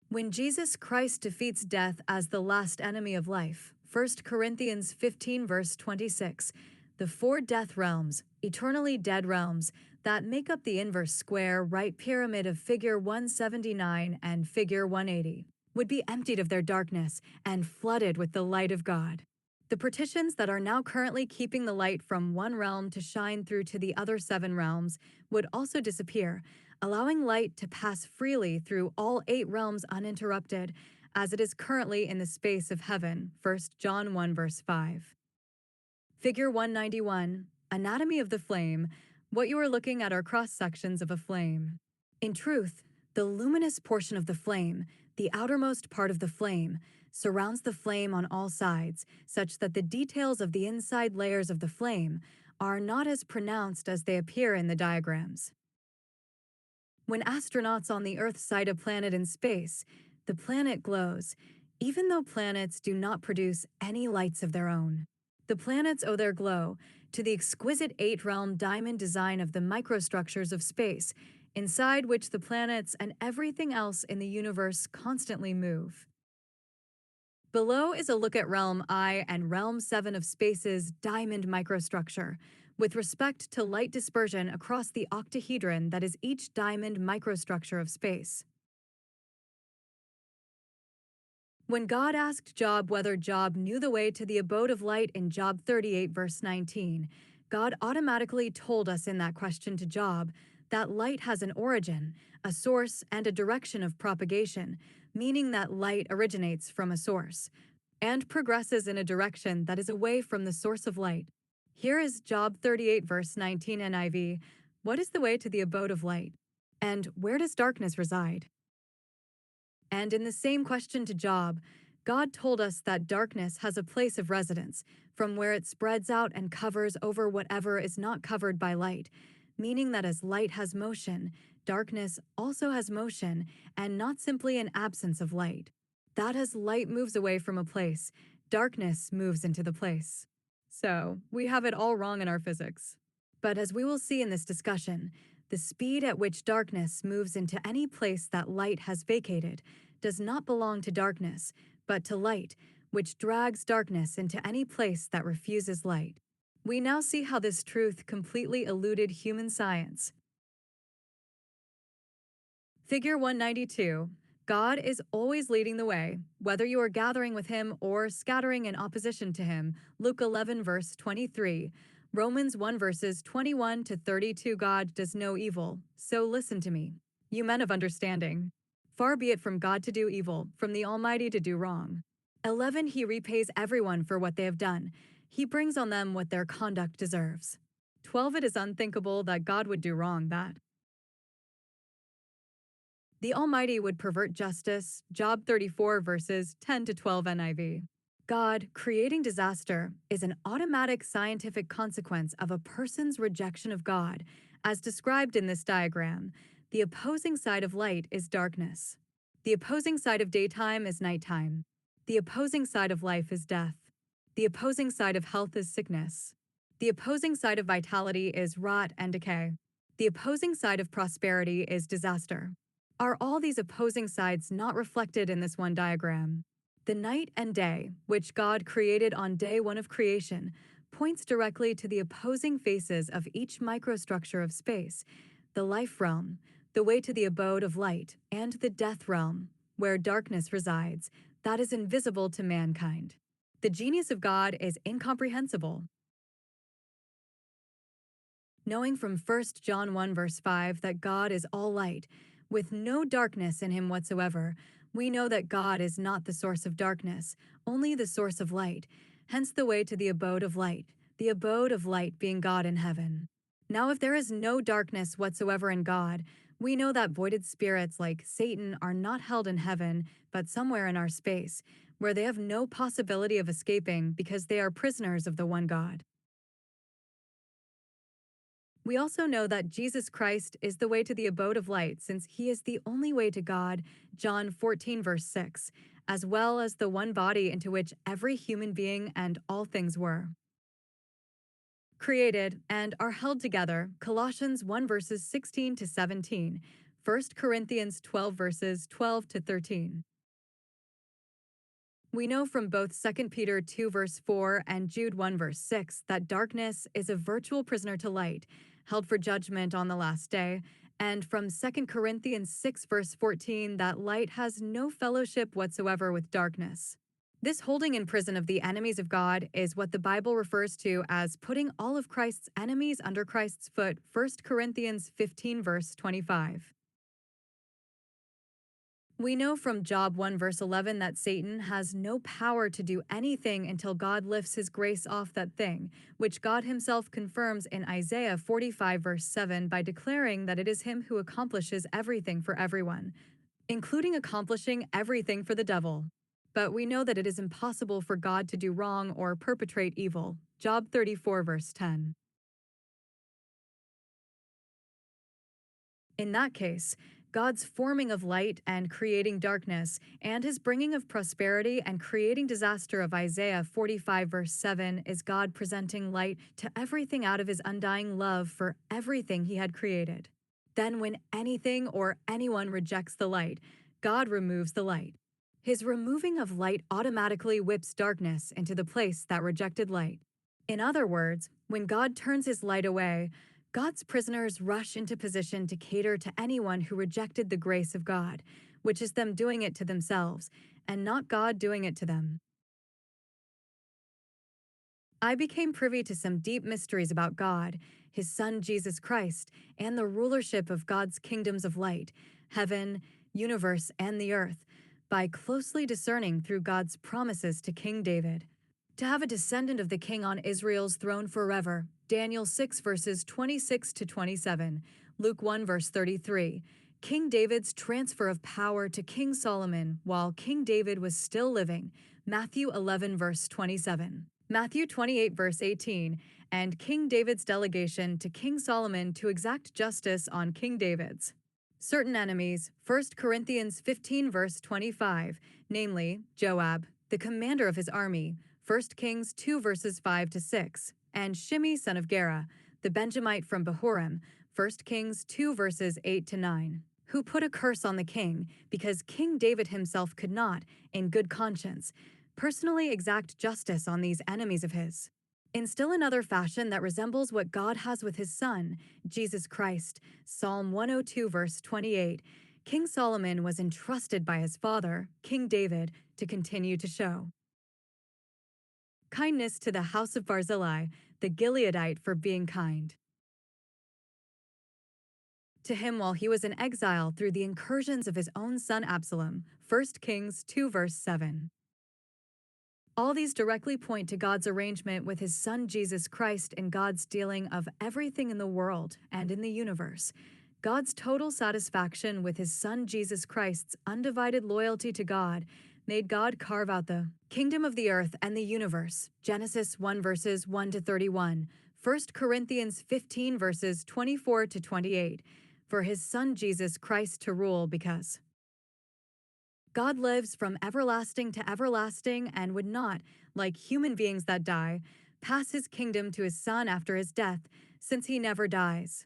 A: When Jesus Christ defeats death as the last enemy of life, 1 Corinthians 15 verse 26, the 4 death realms, eternally dead realms, that make up the inverse square right pyramid of Figure 179 and Figure 180, would be emptied of their darkness and flooded with the light of God. The partitions that are now currently keeping the light from one realm to shine through to the other 7 realms would also disappear, allowing light to pass freely through all 8 realms uninterrupted, as it is currently in the space of heaven, 1 John 1 verse 5. Figure 191, Anatomy of the Flame. What you are looking at are cross-sections of a flame. In truth, the luminous portion of the flame, the outermost part of the flame, surrounds the flame on all sides, such that the details of the inside layers of the flame are not as pronounced as they appear in the diagrams. When astronauts on the Earth sight a planet in space, the planet glows, even though planets do not produce any lights of their own. The planets owe their glow to the exquisite 8-realm diamond design of the microstructures of space, inside which the planets and everything else in the universe constantly move. Below is a look at Realm I and Realm 7 of space's diamond microstructure, with respect to light dispersion across the octahedron that is each diamond microstructure of space. When God asked Job whether Job knew the way to the abode of light in Job 38 verse 19, God automatically told us in that question to Job that light has an origin, a source, and a direction of propagation, meaning that light originates from a source and progresses in a direction that is away from the source of light. Here is Job 38 verse 19 NIV. What is the way to the abode of light? And where does darkness reside? And in the same question to Job, God told us that darkness has a place of residence, from where it spreads out and covers over whatever is not covered by light, meaning that as light has motion, darkness also has motion, and not simply an absence of light. That as light moves away from a place, darkness moves into the place. So, we have it all wrong in our physics. But as we will see in this discussion, the speed at which darkness moves into any place that light has vacated does not belong to darkness, but to light, which drags darkness into any place that refuses light. We now see how this truth completely eluded human science. Figure 192. God is always leading the way, whether you are gathering with him or scattering in opposition to him. Luke 11 verse 23. Romans 1 verses 21 to 32. God does no evil, so listen to me, you men of understanding. Far be it from God to do evil, from the Almighty to do wrong. 11. He repays everyone for what they have done. He brings on them what their conduct deserves. 12. It is unthinkable that God would do wrong, that the Almighty would pervert justice. Job 34 verses 10 to 12 NIV. God, creating disaster, is an automatic scientific consequence of a person's rejection of God. As described in this diagram, the opposing side of light is darkness. The opposing side of daytime is nighttime. The opposing side of life is death. The opposing side of health is sickness. The opposing side of vitality is rot and decay. The opposing side of prosperity is disaster. Are all these opposing sides not reflected in this one diagram? The night and day, which God created on day one of creation, points directly to the opposing faces of each microstructure of space: the life realm, the way to the abode of light, and the death realm, where darkness resides, that is invisible to mankind. The genius of God is incomprehensible. Knowing from 1 John 1 verse 5 that God is all light, with no darkness in him whatsoever, we know that God is not the source of darkness, only the source of light, hence the way to the abode of light, the abode of light being God in heaven. Now if there is no darkness whatsoever in God, we know that voided spirits like Satan are not held in heaven, but somewhere in our space, where they have no possibility of escaping because they are prisoners of the one God. We also know that Jesus Christ is the way to the abode of light, since he is the only way to God, John 14 verse 6, as well as the one body into which every human being and all things were created and are held together, Colossians 1 verses 16 to 17, 1 Corinthians 12 verses 12 to 13. We know from both 2 Peter 2 verse 4 and Jude 1 verse 6 that darkness is a virtual prisoner to light, held for judgment on the last day, and from 2 Corinthians 6 verse 14 that light has no fellowship whatsoever with darkness. This holding in prison of the enemies of God is what the Bible refers to as putting all of Christ's enemies under Christ's foot, 1 Corinthians 15 verse 25. We know from Job 1 verse 11 that Satan has no power to do anything until God lifts his grace off that thing, which God himself confirms in Isaiah 45 verse 7 by declaring that it is him who accomplishes everything for everyone, including accomplishing everything for the devil. But we know that it is impossible for God to do wrong or perpetrate evil. Job 34 verse 10. In that case, God's forming of light and creating darkness, and his bringing of prosperity and creating disaster of Isaiah 45 verse 7 is God presenting light to everything out of his undying love for everything he had created. Then when anything or anyone rejects the light, God removes the light. His removing of light automatically whips darkness into the place that rejected light. In other words, when God turns his light away, God's prisoners rush into position to cater to anyone who rejected the grace of God, which is them doing it to themselves, and not God doing it to them. I became privy to some deep mysteries about God, his Son Jesus Christ, and the rulership of God's kingdoms of light, heaven, universe, and the earth, by closely discerning through God's promises to King David. To have a descendant of the king on Israel's throne forever, Daniel 6 verses 26 to 27, Luke 1 verse 33, King David's transfer of power to King Solomon while King David was still living, Matthew 11 verse 27, Matthew 28 verse 18, and King David's delegation to King Solomon to exact justice on King David's certain enemies, 1 Corinthians 15 verse 25, namely Joab, the commander of his army, 1 Kings 2 verses 5 to 6, and Shimei son of Gera, the Benjamite from Bahurim, 1 Kings 2 verses 8 to 9, who put a curse on the king because King David himself could not, in good conscience, personally exact justice on these enemies of his. In still another fashion that resembles what God has with his Son, Jesus Christ, Psalm 102 verse 28, King Solomon was entrusted by his father, King David, to continue to show kindness to the house of Barzillai, the Gileadite, for being kind to him while he was in exile through the incursions of his own son Absalom. 1 Kings 2 verse 7. All these directly point to God's arrangement with his son Jesus Christ and God's dealing of everything in the world and in the universe. God's total satisfaction with his son Jesus Christ's undivided loyalty to God made God carve out the kingdom of the earth and the universe. Genesis 1 verses 1 to 31, 1 Corinthians 15 verses 24 to 28, for his son Jesus Christ to rule, because God lives from everlasting to everlasting and would not, like human beings that die, pass his kingdom to his son after his death, since he never dies.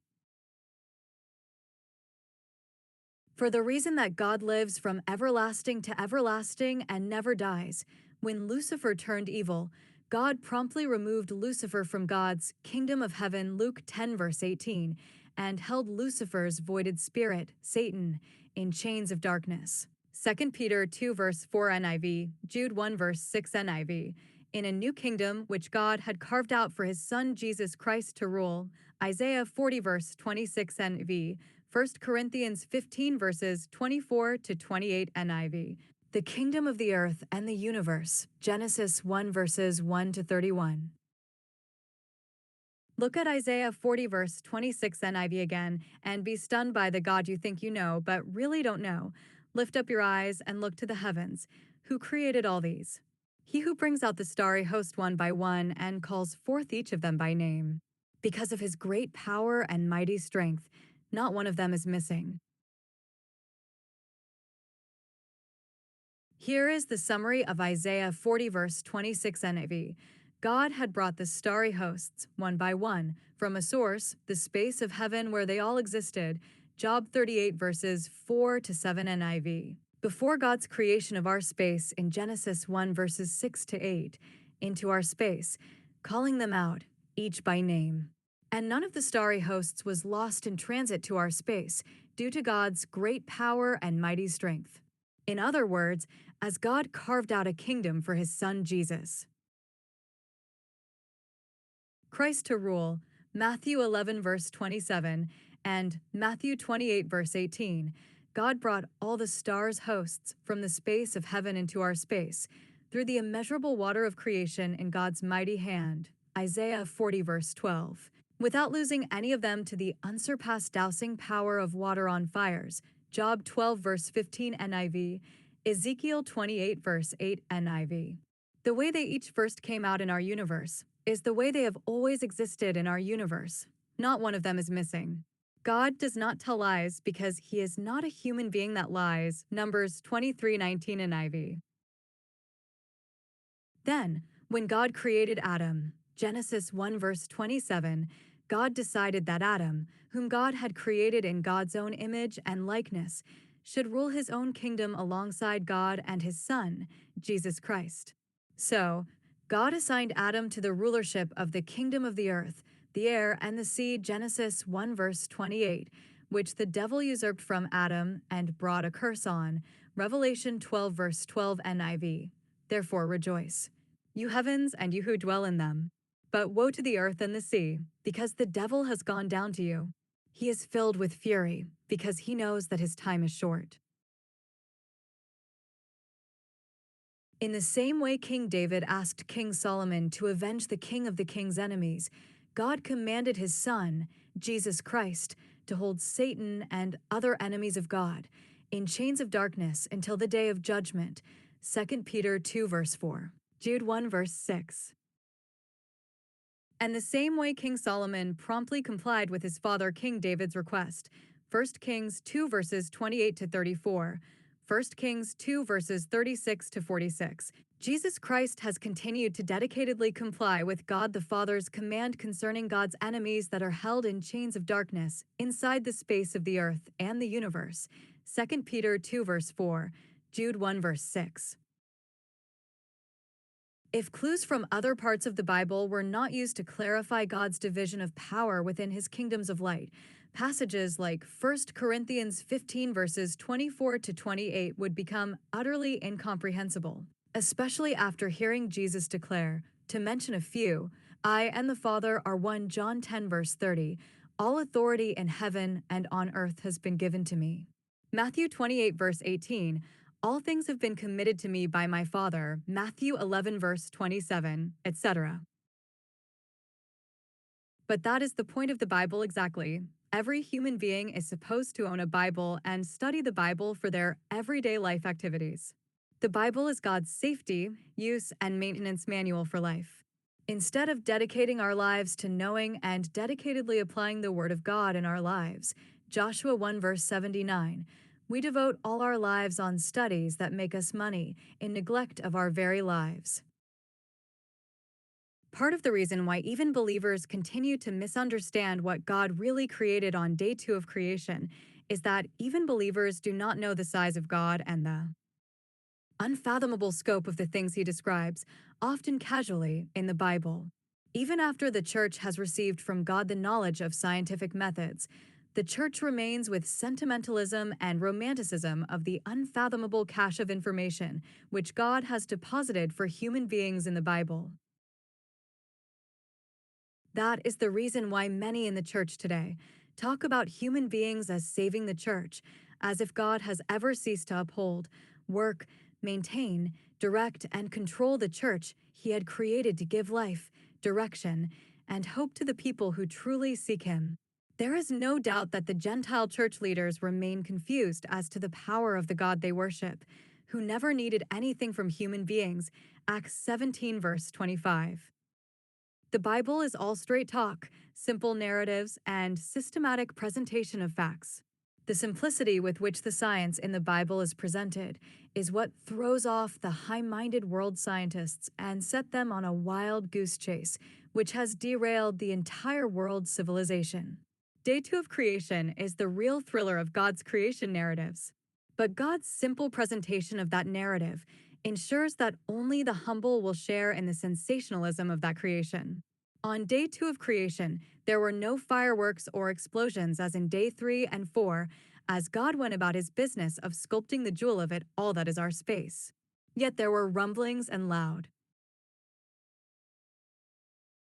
A: For the reason that God lives from everlasting to everlasting and never dies, when Lucifer turned evil, God promptly removed Lucifer from God's kingdom of heaven, Luke 10 verse 18, and held Lucifer's voided spirit, Satan, in chains of darkness. 2 Peter 2 verse 4 NIV, Jude 1 verse 6 NIV, in a new kingdom which God had carved out for his son Jesus Christ to rule. Isaiah 40 verse 26 NIV, 1 Corinthians 15 verses 24 to 28 NIV. The kingdom of the earth and the universe. Genesis 1 verses 1 to 31. Look at Isaiah 40 verse 26 NIV again and be stunned by the God you think you know but really don't know. Lift up your eyes and look to the heavens. Who created all these? He who brings out the starry host one by one and calls forth each of them by name. Because of his great power and mighty strength, not one of them is missing. Here is the summary of Isaiah 40 verse 26 NIV. God had brought the starry hosts, one by one, from a source, the space of heaven where they all existed. Job 38 verses 4 to 7 NIV. Before God's creation of our space in Genesis 1 verses 6 to 8, into our space, calling them out, each by name. And none of the starry hosts was lost in transit to our space, due to God's great power and mighty strength. In other words, as God carved out a kingdom for his son Jesus Christ to rule, Matthew 11 verse 27 and Matthew 28 verse 18, God brought all the stars' hosts from the space of heaven into our space, through the immeasurable water of creation in God's mighty hand, Isaiah 40 verse 12, without losing any of them to the unsurpassed dousing power of water on fires, Job 12 verse 15 NIV, Ezekiel 28 verse 8 NIV. The way they each first came out in our universe is the way they have always existed in our universe. Not one of them is missing. God does not tell lies because he is not a human being that lies. Numbers 23:19 NIV. Then, when God created Adam, Genesis 1 verse 27, God decided that Adam, whom God had created in God's own image and likeness, should rule his own kingdom alongside God and his Son, Jesus Christ. So, God assigned Adam to the rulership of the kingdom of the earth, the air, and the sea, Genesis 1 verse 28, which the devil usurped from Adam and brought a curse on, Revelation 12 verse 12 NIV. Therefore rejoice, you heavens and you who dwell in them. But woe to the earth and the sea, because the devil has gone down to you. He is filled with fury, because he knows that his time is short. In the same way King David asked King Solomon to avenge the king of the king's enemies, God commanded his son, Jesus Christ, to hold Satan and other enemies of God in chains of darkness until the day of judgment, 2 Peter 2 verse 4, Jude 1 verse 6. And the same way King Solomon promptly complied with his father King David's request, 1 Kings 2 verses 28 to 34, 1 Kings 2 verses 36 to 46. Jesus Christ has continued to dedicatedly comply with God the Father's command concerning God's enemies that are held in chains of darkness inside the space of the earth and the universe, 2 Peter 2 verse 4, Jude 1 verse 6. If clues from other parts of the Bible were not used to clarify God's division of power within his kingdoms of light, passages like 1 Corinthians 15 verses 24 to 28 would become utterly incomprehensible, especially after hearing Jesus declare, to mention a few, I and the Father are one. John 10, verse 30. All authority in heaven and on earth has been given to me. Matthew 28, verse 18. All things have been committed to me by my Father. Matthew 11, verse 27, etc. But that is the point of the Bible exactly. Every human being is supposed to own a Bible and study the Bible for their everyday life activities. The Bible is God's safety, use, and maintenance manual for life. Instead of dedicating our lives to knowing and dedicatedly applying the Word of God in our lives, Joshua 1 verse 79, we devote all our lives on studies that make us money in neglect of our very lives. Part of the reason why even believers continue to misunderstand what God really created on day 2 of creation is that even believers do not know the size of God and the unfathomable scope of the things he describes, often casually, in the Bible. Even after the church has received from God the knowledge of scientific methods, the church remains with sentimentalism and romanticism of the unfathomable cache of information which God has deposited for human beings in the Bible. That is the reason why many in the church today talk about human beings as saving the church, as if God has ever ceased to uphold, work, maintain, direct, and control the church he had created to give life, direction, and hope to the people who truly seek him. There is no doubt that the Gentile church leaders remain confused as to the power of the God they worship, who never needed anything from human beings. Acts 17, verse 25. The Bible is all straight talk, simple narratives, and systematic presentation of facts. The simplicity with which the science in the Bible is presented is what throws off the high-minded world scientists and set them on a wild goose chase, which has derailed the entire world's civilization. Day 2 of creation is the real thriller of God's creation narratives. But God's simple presentation of that narrative ensures that only the humble will share in the sensationalism of that creation. On day 2 of creation, there were no fireworks or explosions as in day 3 and 4, as God went about his business of sculpting the jewel of it all that is our space. Yet there were rumblings and loud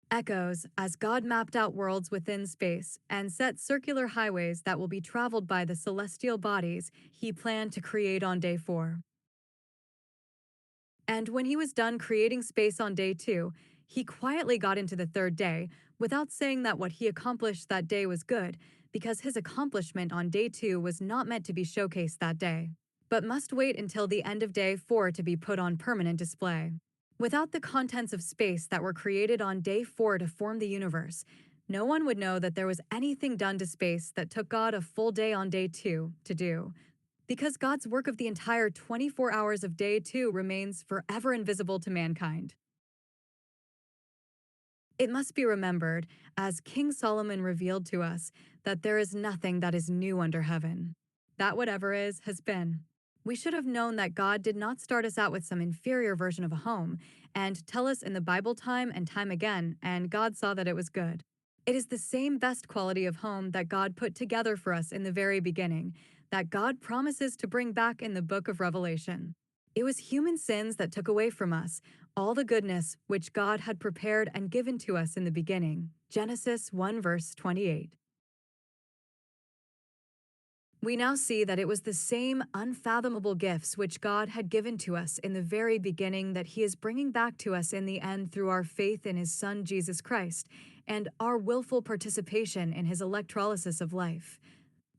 A: echoes as God mapped out worlds within space and set circular highways that will be traveled by the celestial bodies he planned to create on day 4. And when he was done creating space on day 2, he quietly got into the third day without saying that what he accomplished that day was good, because his accomplishment on day 2 was not meant to be showcased that day, but must wait until the end of day 4 to be put on permanent display. Without the contents of space that were created on day 4 to form the universe, no one would know that there was anything done to space that took God a full day on day 2 to do, because God's work of the entire 24 hours of day 2 remains forever invisible to mankind. It must be remembered, as King Solomon revealed to us, that there is nothing that is new under heaven. That whatever is, has been. We should have known that God did not start us out with some inferior version of a home and tell us in the Bible time and time again, and God saw that it was good. It is the same best quality of home that God put together for us in the very beginning, that God promises to bring back in the book of Revelation. It was human sins that took away from us all the goodness which God had prepared and given to us in the beginning. Genesis 1 verse 28. We now see that it was the same unfathomable gifts which God had given to us in the very beginning that he is bringing back to us in the end through our faith in his Son Jesus Christ and our willful participation in his electrolysis of life,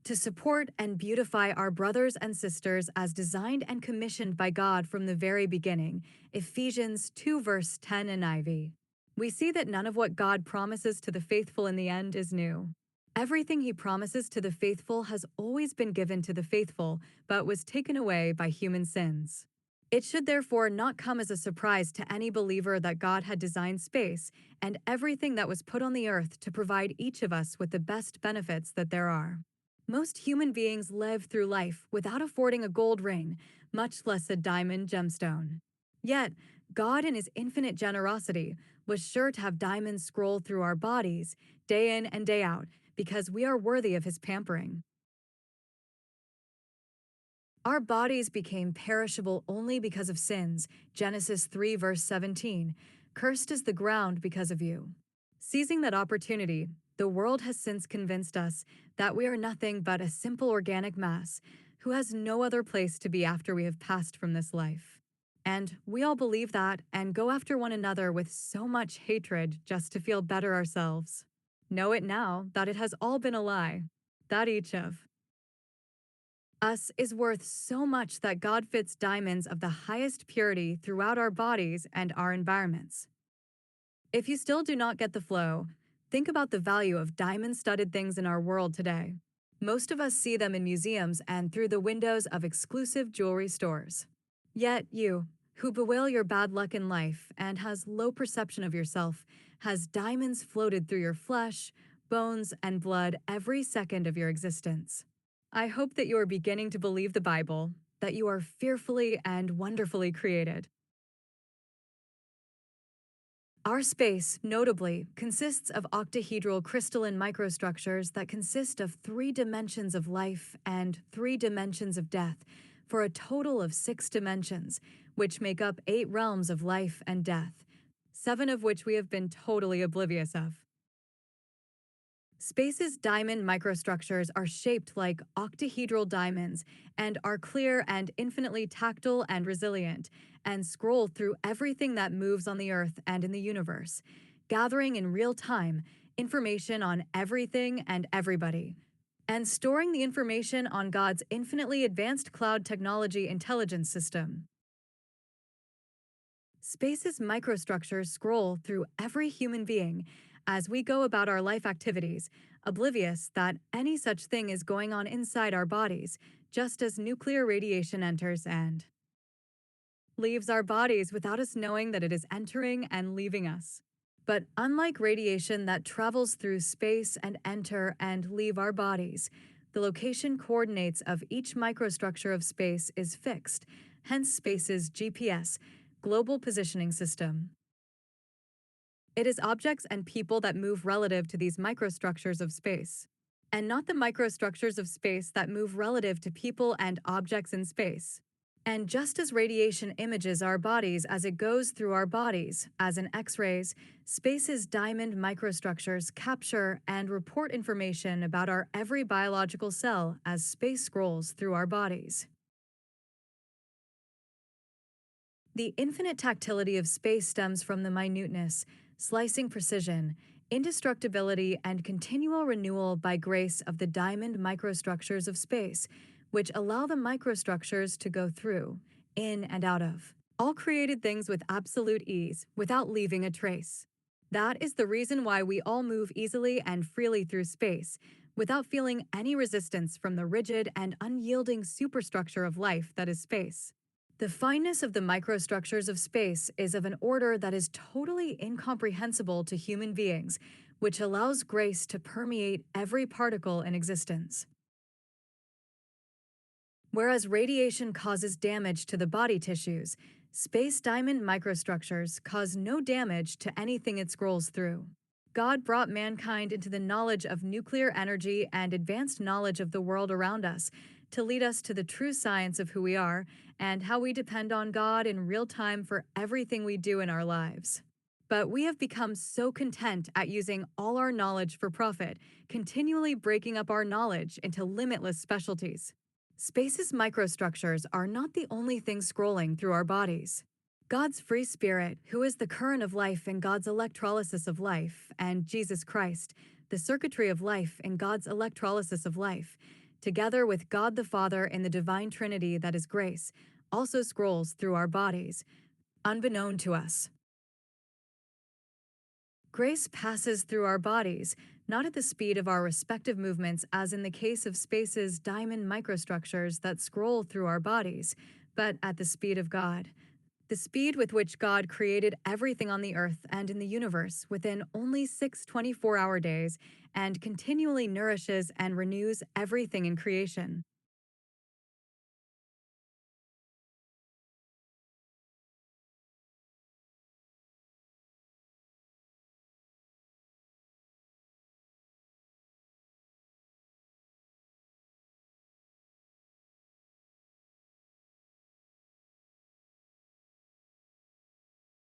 A: to support and beautify our brothers and sisters as designed and commissioned by God from the very beginning. Ephesians 2 verse 10 NIV. We see that none of what God promises to the faithful in the end is new. Everything he promises to the faithful has always been given to the faithful, but was taken away by human sins. It should therefore not come as a surprise to any believer that God had designed space and everything that was put on the earth to provide each of us with the best benefits that there are. Most human beings live through life without affording a gold ring, much less a diamond gemstone. Yet, God in his infinite generosity was sure to have diamonds scroll through our bodies, day in and day out, because we are worthy of his pampering. Our bodies became perishable only because of sins, Genesis 3 verse 17, Cursed is the ground because of you. Seizing that opportunity, the world has since convinced us that we are nothing but a simple organic mass who has no other place to be after we have passed from this life. And we all believe that and go after one another with so much hatred just to feel better ourselves. Know it now that it has all been a lie, that each of us is worth so much that God fits diamonds of the highest purity throughout our bodies and our environments. If you still do not get the flow, think about the value of diamond-studded things in our world today. Most of us see them in museums and through the windows of exclusive jewelry stores. Yet you, who bewail your bad luck in life and has low perception of yourself, has diamonds floated through your flesh, bones, and blood every second of your existence. I hope that you are beginning to believe the Bible, that you are fearfully and wonderfully created. Our space, notably, consists of octahedral crystalline microstructures that consist of 3 dimensions of life and 3 dimensions of death, for a total of 6 dimensions, which make up 8 realms of life and death, 7 of which we have been totally oblivious of. Space's diamond microstructures are shaped like octahedral diamonds and are clear and infinitely tactile and resilient, and scroll through everything that moves on the Earth and in the universe, gathering in real time information on everything and everybody, and storing the information on God's infinitely advanced cloud technology intelligence system. Space's microstructures scroll through every human being as we go about our life activities, oblivious that any such thing is going on inside our bodies, just as nuclear radiation enters and leaves our bodies without us knowing that it is entering and leaving us. But unlike radiation that travels through space and enter and leave our bodies, the location coordinates of each microstructure of space is fixed, hence space's GPS, global positioning system. It is objects and people that move relative to these microstructures of space, and not the microstructures of space that move relative to people and objects in space. And just as radiation images our bodies as it goes through our bodies, as in X-rays, space's diamond microstructures capture and report information about our every biological cell as space scrolls through our bodies. The infinite tactility of space stems from the minuteness, slicing precision, indestructibility, and continual renewal by grace of the diamond microstructures of space, which allow the microstructures to go through, in, and out of all created things with absolute ease, without leaving a trace. That is the reason why we all move easily and freely through space, without feeling any resistance from the rigid and unyielding superstructure of life that is space. The fineness of the microstructures of space is of an order that is totally incomprehensible to human beings, which allows grace to permeate every particle in existence. Whereas radiation causes damage to the body tissues, space diamond microstructures cause no damage to anything it scrolls through. God brought mankind into the knowledge of nuclear energy and advanced knowledge of the world around us to lead us to the true science of who we are and how we depend on God in real time for everything we do in our lives. But we have become so content at using all our knowledge for profit, continually breaking up our knowledge into limitless specialties. Space's microstructures are not the only thing scrolling through our bodies. God's free spirit, who is the current of life in God's electrolysis of life, and Jesus Christ, the circuitry of life in God's electrolysis of life, together with God the Father in the divine Trinity that is grace, also scrolls through our bodies, unbeknown to us. Grace passes through our bodies, not at the speed of our respective movements as in the case of space's diamond microstructures that scroll through our bodies, but at the speed of God. The speed with which God created everything on the earth and in the universe within only 6 24-hour days and continually nourishes and renews everything in creation.